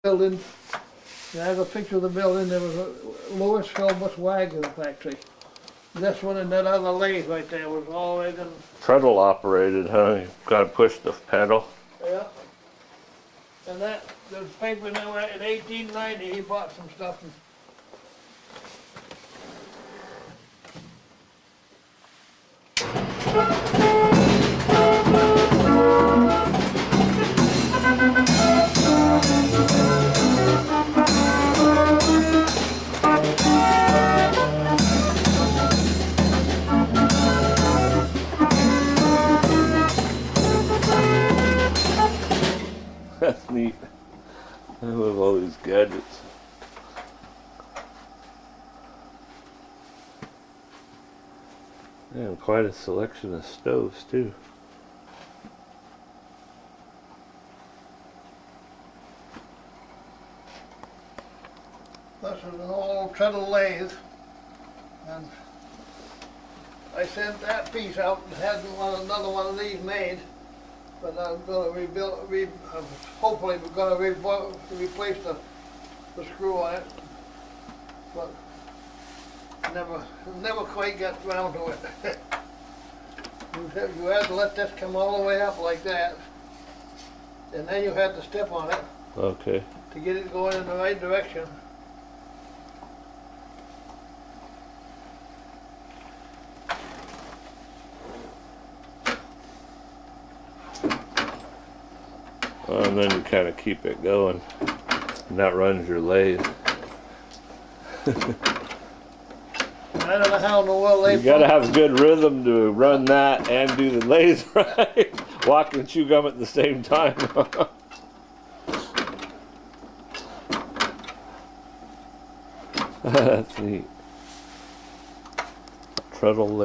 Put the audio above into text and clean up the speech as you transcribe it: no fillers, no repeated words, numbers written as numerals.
building. I have a picture of the building. There was a Lewis Philbus wagon factory. This one and that other lathe right there was all in. Treadle operated, huh? You gotta push the pedal. Yeah. And that, there's paper now, in 1890 he bought some stuff. And That's neat. I love all these gadgets. Yeah, quite a selection of stoves too. this is an old Treadle Lathe. And I sent that piece out and had another one of these made. But I'm going to rebuild, hopefully we're going to replace the screw on it. But never quite got around to it. You had to let this come all the way up like that. And then you had to step on it. Okay. To get it going in the right direction. And then you kind of keep it going. And that runs your lathe. I don't know how in the world they... You gotta have good rhythm to run that and do the lathe right. Walk and chew gum at the same time. That's neat. Treadle Lathe.